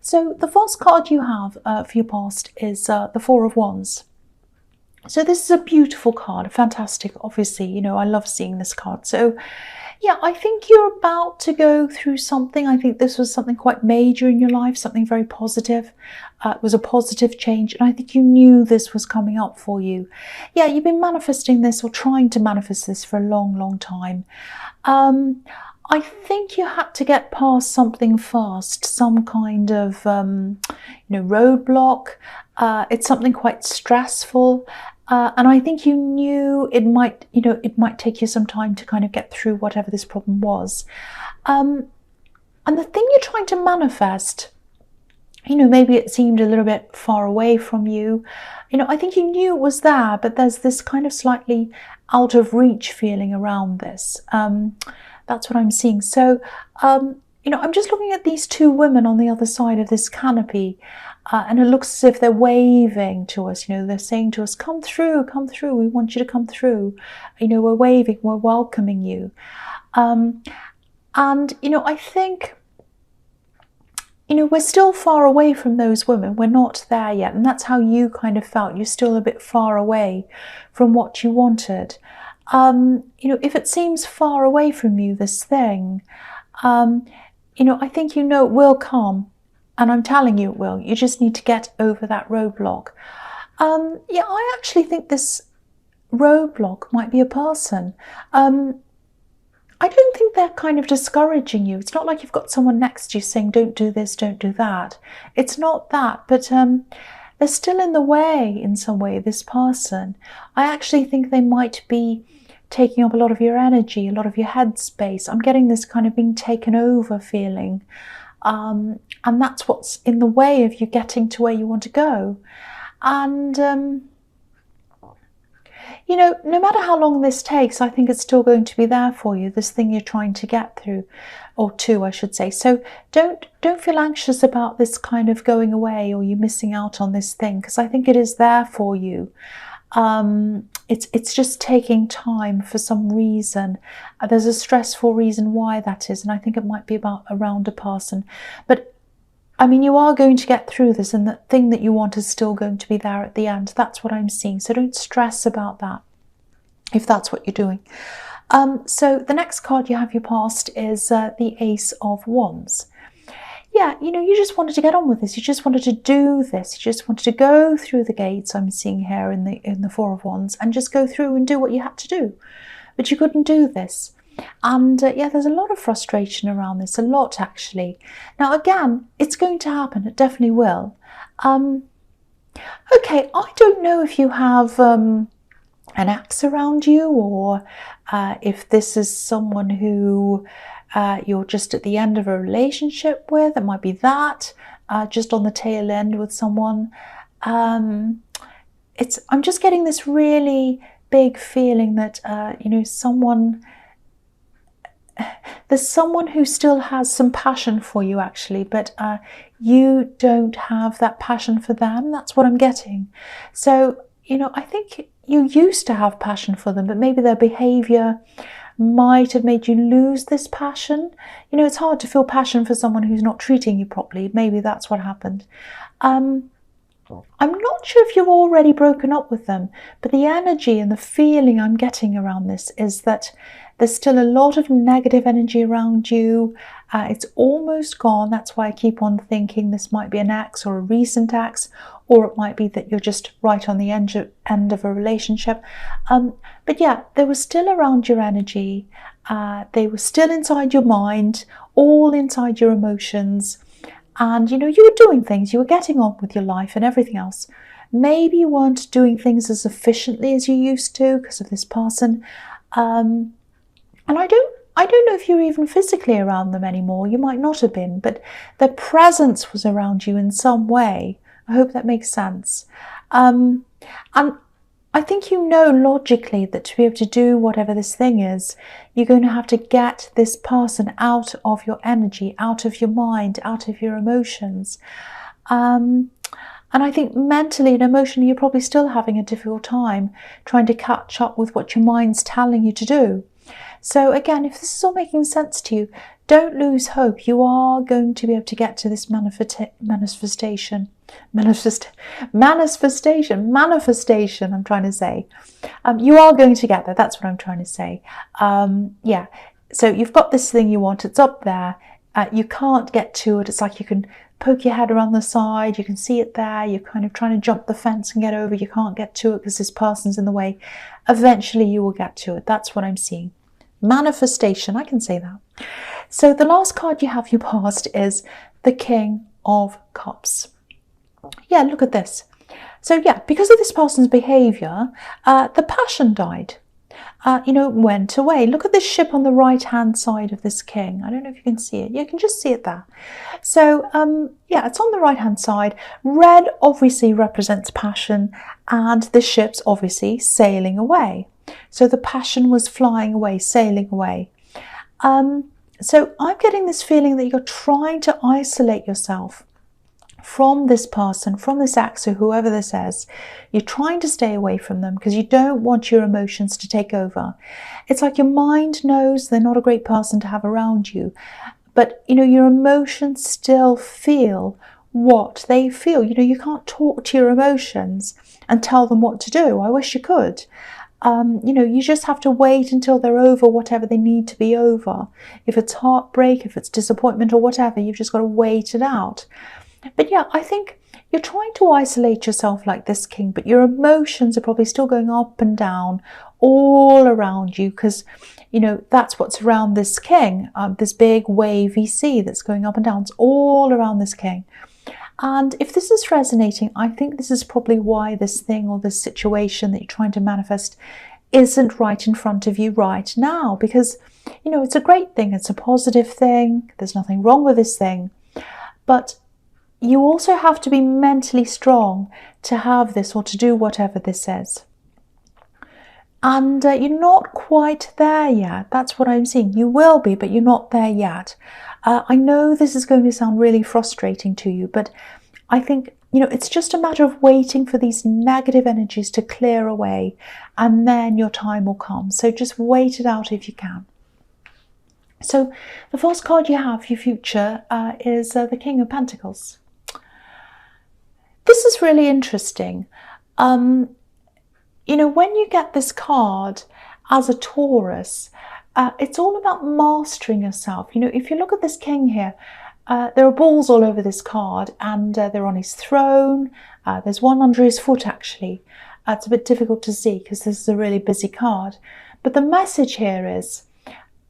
So the first card you have for your past is the Four of Wands. So this is a beautiful card, fantastic, obviously, you know, I love seeing this card. So yeah, I think you're about to go through something. I think this was something quite major in your life, something very positive. It was a positive change, and I think you knew this was coming up for you. Yeah, you've been manifesting this or trying to manifest this for a long, long time. I think you had to get past something first, some kind of, roadblock. It's something quite stressful. And I think you knew it might take you some time to kind of get through whatever this problem was. And the thing you're trying to manifest, maybe it seemed a little bit far away from you. I think you knew it was there, but there's this kind of slightly out of reach feeling around this. That's what I'm seeing. So, I'm just looking at these two women on the other side of this canopy. And it looks as if they're waving to us, they're saying to us, come through, we want you to come through. We're waving, we're welcoming you. And, I think, we're still far away from those women. We're not there yet. And that's how you kind of felt. You're still a bit far away from what you wanted. If it seems far away from you, this thing, I think it will come. And I'm telling you it will. You just need to get over that roadblock. I actually think this roadblock might be a person. I don't think they're kind of discouraging you. It's not like you've got someone next to you saying, don't do this, don't do that. It's not that, but they're still in the way in some way, this person. I actually think they might be taking up a lot of your energy, a lot of your headspace. I'm getting this kind of being taken over feeling. And that's what's in the way of you getting to where you want to go. And, no matter how long this takes, I think it's still going to be there for you, this thing you're trying to get through, or to, I should say. So don't feel anxious about this kind of going away or you missing out on this thing, because I think it is there for you. It's just taking time for some reason. There's a stressful reason why that is, and I think it might be around a person. But you are going to get through this, and the thing that you want is still going to be there at the end. That's what I'm seeing. So don't stress about that if that's what you're doing. So the next card you have your past is the Ace of Wands. Yeah, you just wanted to get on with this. You just wanted to do this. You just wanted to go through the gates I'm seeing here in the Four of Wands and just go through and do what you had to do. But you couldn't do this. And there's a lot of frustration around this, a lot actually. Now again, it's going to happen. It definitely will. Okay, I don't know if you have an ex around you, or if this is someone who you're just at the end of a relationship with. It might be that, just on the tail end with someone. I'm just getting this really big feeling that, there's someone who still has some passion for you actually, but you don't have that passion for them. That's what I'm getting. So, I think you used to have passion for them, but maybe their behavior might have made you lose this passion. It's hard to feel passion for someone who's not treating you properly. Maybe that's what happened. I'm not sure if you've already broken up with them, but the energy and the feeling I'm getting around this is that there's still a lot of negative energy around you. It's almost gone. That's why I keep on thinking this might be an ex or a recent ex, or it might be that you're just right on the end of a relationship. But yeah, they were still around your energy. They were still inside your mind, all inside your emotions. And, you were doing things, you were getting on with your life and everything else. Maybe you weren't doing things as efficiently as you used to because of this person. And I don't know if you're even physically around them anymore. You might not have been, but their presence was around you in some way. I hope that makes sense. And I think logically that to be able to do whatever this thing is, you're going to have to get this person out of your energy, out of your mind, out of your emotions. And I think mentally and emotionally, you're probably still having a difficult time trying to catch up with what your mind's telling you to do. So again, if this is all making sense to you, don't lose hope. You are going to be able to get to this manifestation, I'm trying to say. You are going to get there. That's what I'm trying to say. Yeah. So you've got this thing you want. It's up there. You can't get to it. It's like you can poke your head around the side. You can see it there. You're kind of trying to jump the fence and get over. You can't get to it because this person's in the way. Eventually you will get to it. That's what I'm seeing. Manifestation. I can say that. So the last card you have you passed is the King of Cups. Yeah, look at this. So yeah, because of this person's behavior, the passion died. Went away. Look at this ship on the right-hand side of this king. I don't know if you can see it. You can just see it there. So, yeah, it's on the right-hand side. Red obviously represents passion, and the ship's obviously sailing away. So the passion was flying away, sailing away. So I'm getting this feeling that you're trying to isolate yourself from this person, from this ex or whoever this is. You're trying to stay away from them because you don't want your emotions to take over. It's like your mind knows they're not a great person to have around you, but your emotions still feel what they feel. You can't talk to your emotions and tell them what to do. I wish you could. You just have to wait until they're over whatever they need to be over. If it's heartbreak, if it's disappointment or whatever, you've just got to wait it out. But yeah, I think you're trying to isolate yourself like this king, but your emotions are probably still going up and down all around you because, that's what's around this king, this big wavy sea that's going up and down. It's all around this king. And if this is resonating, I think this is probably why this thing or this situation that you're trying to manifest isn't right in front of you right now. Because, it's a great thing. It's a positive thing. There's nothing wrong with this thing. But you also have to be mentally strong to have this or to do whatever this is. And you're not quite there yet. That's what I'm seeing. You will be, but you're not there yet. I know this is going to sound really frustrating to you, but I think, it's just a matter of waiting for these negative energies to clear away, and then your time will come. So just wait it out if you can. So the first card you have for your future is the King of Pentacles. This is really interesting. When you get this card as a Taurus, it's all about mastering yourself. If you look at this king here, there are balls all over this card, and they're on his throne. There's one under his foot, actually. It's a bit difficult to see because this is a really busy card. But the message here is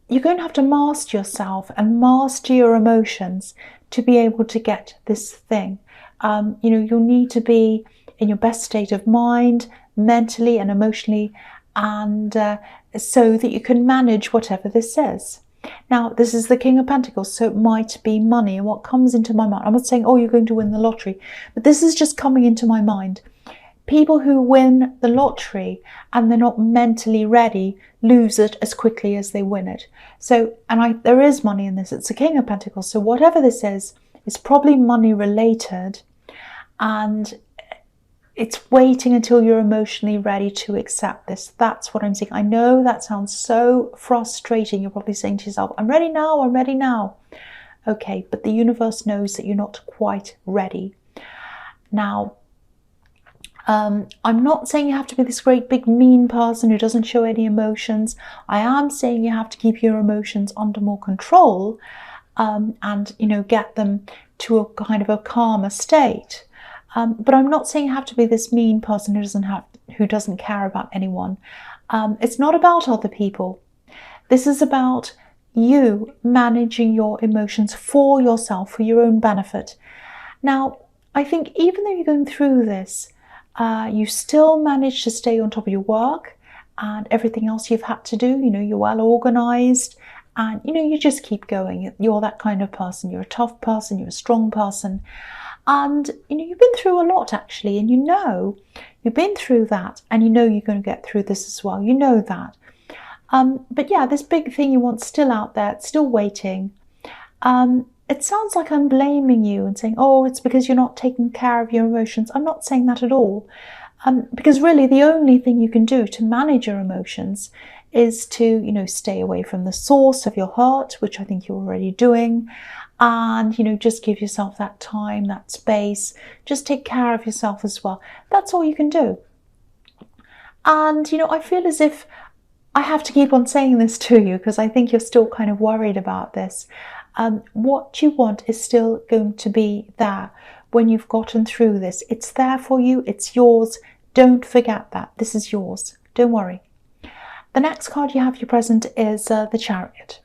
you're going to have to master yourself and master your emotions to be able to get this thing. You'll need to be in your best state of mind, mentally and emotionally, and so that you can manage whatever this is. Now, this is the King of Pentacles, so it might be money. And what comes into my mind, I'm not saying, oh, you're going to win the lottery, but this is just coming into my mind. People who win the lottery and they're not mentally ready lose it as quickly as they win it. So, there is money in this. It's the King of Pentacles. So whatever this is probably money related, and it's waiting until you're emotionally ready to accept this. That's what I'm seeing. I know that sounds so frustrating. You're probably saying to yourself, I'm ready now, I'm ready now. Okay, but the universe knows that you're not quite ready. Now, I'm not saying you have to be this great big mean person who doesn't show any emotions. I am saying you have to keep your emotions under more control, and get them to a kind of a calmer state. But I'm not saying you have to be this mean person who doesn't care about anyone. It's not about other people. This is about you managing your emotions for yourself, for your own benefit. Now, I think even though you're going through this, you still manage to stay on top of your work and everything else you've had to do. You're well organized, and you just keep going. You're that kind of person. You're a tough person. You're a strong person. And you've been through a lot, actually, and you've been through that, and you're going to get through this as well. You know that. But yeah, this big thing you want still out there, it's still waiting. It sounds like I'm blaming you and saying, oh, it's because you're not taking care of your emotions. I'm not saying that at all. Because really the only thing you can do to manage your emotions is to, you know, stay away from the source of your hurt, which I think you're already doing. And, you know, just give yourself that time, that space. Just take care of yourself as well. That's all you can do. And, you know, I feel as if I have to keep on saying this to you because I think you're still kind of worried about this. What you want is still going to be there when you've gotten through this. It's there for you. It's yours. Don't forget that. This is yours. Don't worry. The next card you have your present is the Chariot.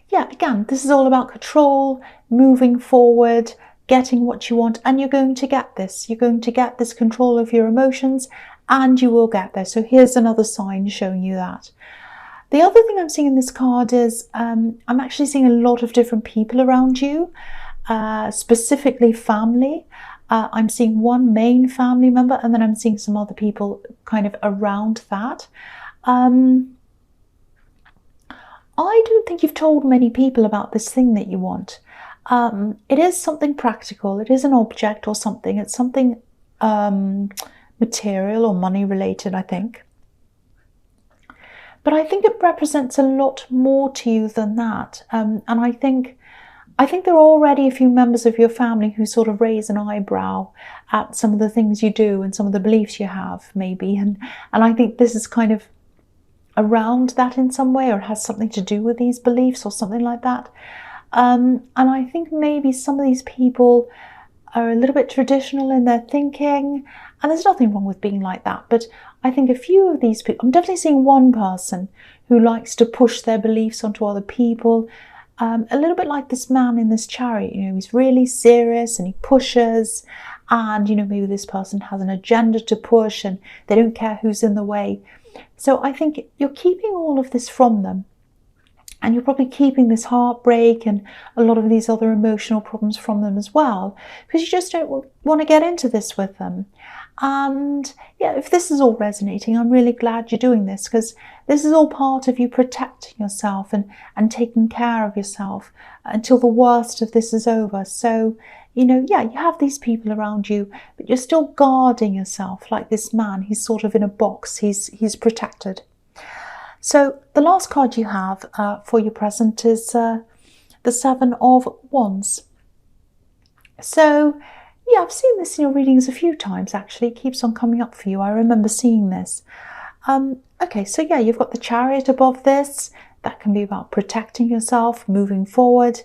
Yeah, again, this is all about control, moving forward, getting what you want, and you're going to get this. You're going to get this control of your emotions, and you will get there. So here's another sign showing you that. The other thing I'm seeing in this card is I'm actually seeing a lot of different people around you, specifically family. I'm seeing one main family member, and then I'm seeing some other people kind of around that. I don't think you've told many people about this thing that you want. It is something practical. It is an object or something. It's something material or money related, I think. But I think it represents a lot more to you than that. And I think there are already a few members of your family who sort of raise an eyebrow at some of the things you do and some of the beliefs you have, maybe. And I think this is kind of around that in some way, or it has something to do with these beliefs or something like that. And I think maybe some of these people are a little bit traditional in their thinking, and there's nothing wrong with being like that. But I think a few of these people, I'm definitely seeing one person who likes to push their beliefs onto other people, a little bit like this man in this Chariot. You know, he's really serious and he pushes, and, you know, maybe this person has an agenda to push and they don't care who's in the way. So I think you're keeping all of this from them, and you're probably keeping this heartbreak and a lot of these other emotional problems from them as well, because you just don't want to get into this with them. And yeah, if this is all resonating, I'm really glad you're doing this, because this is all part of you protecting yourself and taking care of yourself until the worst of this is over. So, you know, yeah, you have these people around you, but you're still guarding yourself like this man. He's sort of in a box. He's protected. So the last card you have for your present is the Seven of Wands. So yeah, I've seen this in your readings a few times, actually. It keeps on coming up for you. I remember seeing this. Okay, so yeah, you've got the Chariot above this. That can be about protecting yourself, moving forward.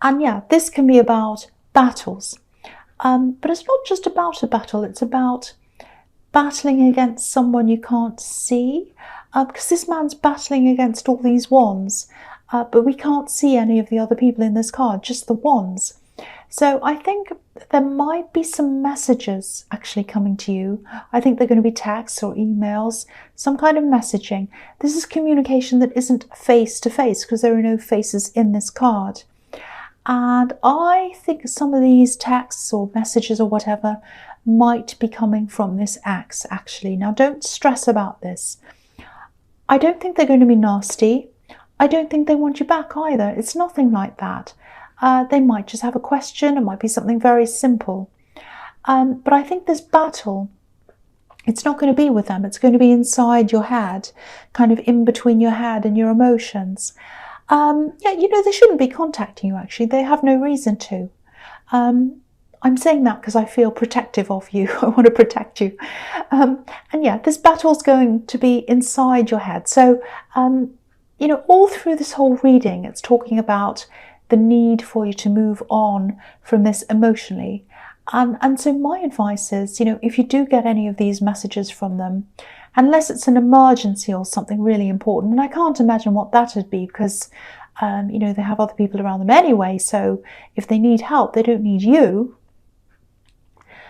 And yeah, this can be about battles. But it's not just about a battle. It's about battling against someone you can't see. Because this man's battling against all these wands. But we can't see any of the other people in this card, just the wands. So I think there might be some messages actually coming to you. I think they're going to be texts or emails, some kind of messaging. This is communication that isn't face to face, because there are no faces in this card. And I think some of these texts or messages or whatever might be coming from this ex, actually. Now, don't stress about this. I don't think they're going to be nasty. I don't think they want you back either. It's nothing like that. They might just have a question. It might be something very simple. But I think this battle, it's not going to be with them. It's going to be inside your head, kind of in between your head and your emotions. Yeah, you know, they shouldn't be contacting you, actually. They have no reason to. I'm saying that because I feel protective of you. I want to protect you. And yeah, this battle's going to be inside your head. So, you know, all through this whole reading, it's talking about the need for you to move on from this emotionally. And so my advice is, you know, if you do get any of these messages from them, unless it's an emergency or something really important, and I can't imagine what that would be, because, you know, they have other people around them anyway, so if they need help, they don't need you.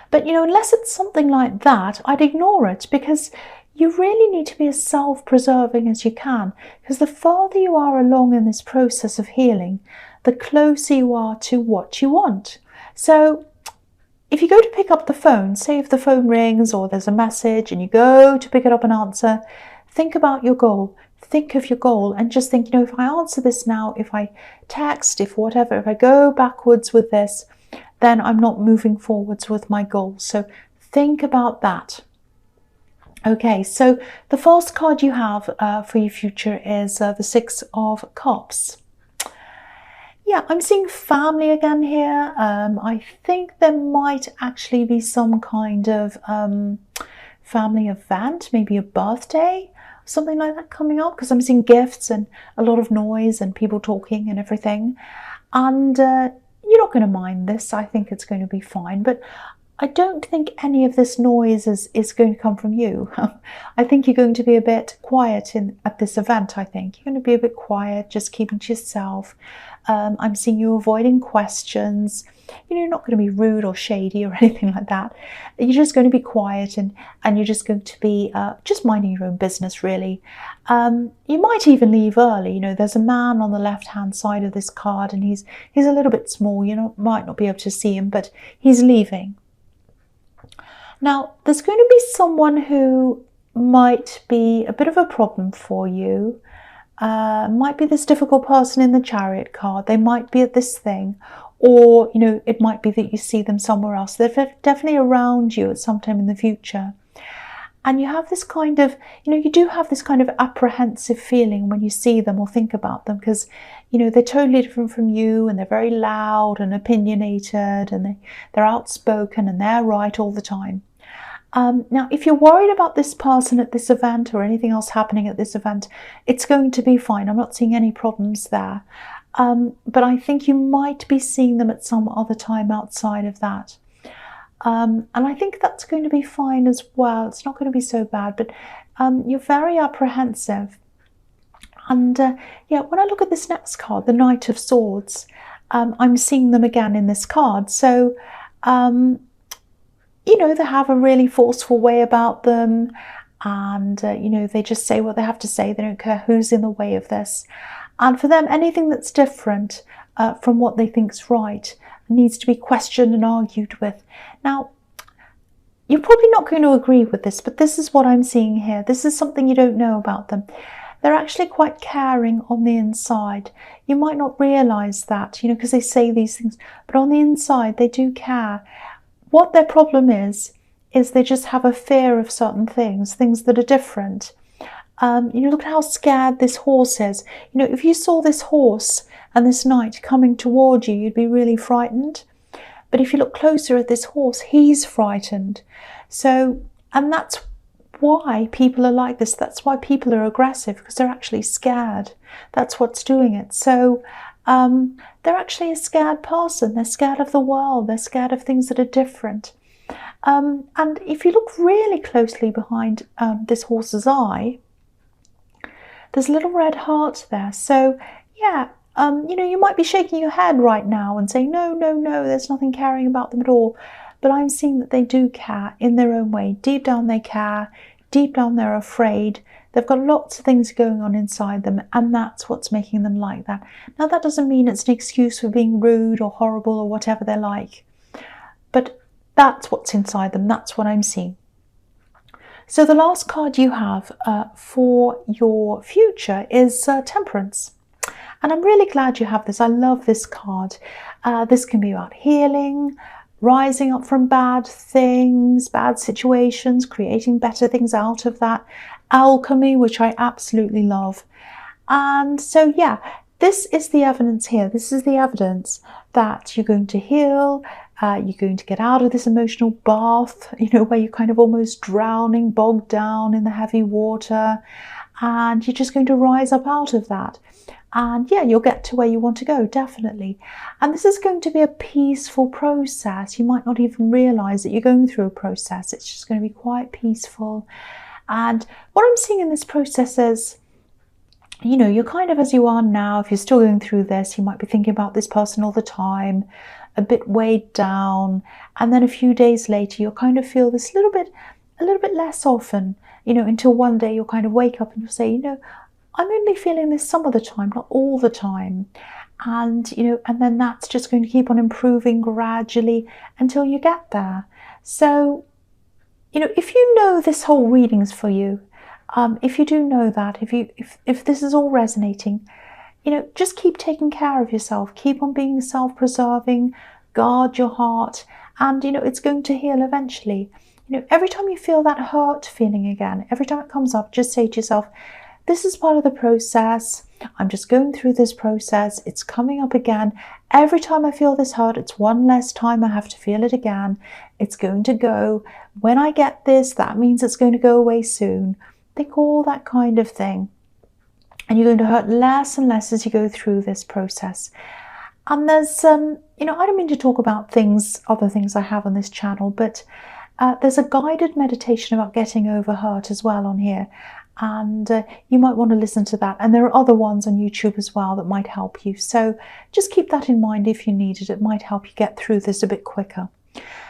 But, you know, unless it's something like that, I'd ignore it, because you really need to be as self-preserving as you can, because the further you are along in this process of healing, the closer you are to what you want. So if you go to pick up the phone, say if the phone rings or there's a message and you go to pick it up and answer, think about your goal. Think of your goal and just think, you know, if I answer this now, if I text, if whatever, if I go backwards with this, then I'm not moving forwards with my goal. So think about that. Okay, so the first card you have for your future is the Six of Cups. Yeah, I'm seeing family again here. I think there might actually be some kind of family event, maybe a birthday, something like that coming up, because I'm seeing gifts and a lot of noise and people talking and everything. And you're not going to mind this. I think it's going to be fine. But I don't think any of this noise is going to come from you. I think you're going to be a bit quiet at this event, I think. You're going to be a bit quiet, just keeping to yourself. I'm seeing you avoiding questions. You're not going to be rude or shady or anything like that. You're just going to be quiet and you're just going to be just minding your own business, really. You might even leave early. There's a man on the left-hand side of this card and he's a little bit small. You might not be able to see him, but he's leaving. Now, there's going to be someone who might be a bit of a problem for you. Might be this difficult person in the Chariot card. They might be at this thing, or it might be that you see them somewhere else. They're definitely around you at some time in the future. And you have this kind of, you do have this kind of apprehensive feeling when you see them or think about them, because they're totally different from you, and they're very loud and opinionated, and they're outspoken and they're right all the time. Now, if you're worried about this person at this event or anything else happening at this event, it's going to be fine. I'm not seeing any problems there. But I think you might be seeing them at some other time outside of that. And I think that's going to be fine as well. It's not going to be so bad, but you're very apprehensive. And yeah, when I look at this next card, the Knight of Swords, I'm seeing them again in this card. So, they have a really forceful way about them, and they just say what they have to say. They don't care who's in the way of this. And for them, anything that's different from what they think's right needs to be questioned and argued with. Now, you're probably not going to agree with this, but this is what I'm seeing here. This is something you don't know about them. They're actually quite caring on the inside. You might not realize that, because they say these things, but on the inside, they do care. What their problem is they just have a fear of certain things that are different. Look at how scared this horse is. If you saw this horse and this knight coming toward you, you'd be really frightened. But if you look closer at this horse, he's frightened. So, and that's why people are like this. That's why people are aggressive, because they're actually scared. That's what's doing it. So, they're actually a scared person. They're scared of the world. They're scared of things that are different. And if you look really closely behind this horse's eye, there's a little red heart there. So, yeah, you might be shaking your head right now and saying, no, there's nothing caring about them at all. But I'm seeing that they do care in their own way. Deep down they care. Deep down they're afraid. They've got lots of things going on inside them, and that's what's making them like that. Now, that doesn't mean it's an excuse for being rude or horrible or whatever they're like. But that's what's inside them. That's what I'm seeing. So the last card you have for your future is Temperance. And I'm really glad you have this. I love this card. This can be about healing, rising up from bad things, bad situations, creating better things out of that. Alchemy, which I absolutely love. And so, yeah, this is the evidence here. This is the evidence that you're going to heal. You're going to get out of this emotional bath, where you're kind of almost drowning, bogged down in the heavy water. And you're just going to rise up out of that. And yeah, you'll get to where you want to go, definitely. And this is going to be a peaceful process. You might not even realize that you're going through a process. It's just going to be quite peaceful. And what I'm seeing in this process is, you're kind of as you are now. If you're still going through this, you might be thinking about this person all the time, a bit weighed down. And then a few days later, you'll kind of feel this a little bit less often, until one day you'll kind of wake up and you'll say, I'm only feeling this some of the time, not all the time. And, and then that's just going to keep on improving gradually until you get there. So, if you know this whole reading's for you, if you do know that, if this is all resonating, just keep taking care of yourself. Keep on being self-preserving, guard your heart, and, it's going to heal eventually. every time you feel that hurt feeling again, every time it comes up, just say to yourself, this is part of the process. I'm just going through this process. It's coming up again. Every time I feel this hurt, it's one less time I have to feel it again. It's going to go. When I get this, that means it's going to go away soon. Think all that kind of thing. And you're going to hurt less and less as you go through this process. And there's, I don't mean to talk about other things I have on this channel, but there's a guided meditation about getting over hurt as well on here. And you might want to listen to that. And there are other ones on YouTube as well that might help you. So just keep that in mind if you need it. It might help you get through this a bit quicker.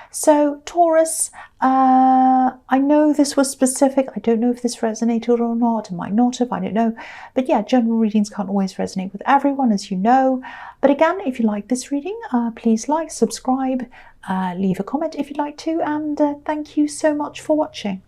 So Taurus, I know this was specific. I don't know if this resonated or not. It might not have, I don't know. But yeah, general readings can't always resonate with everyone, as you know. But again, if you like this reading, please like, subscribe, leave a comment if you'd like to. And thank you so much for watching.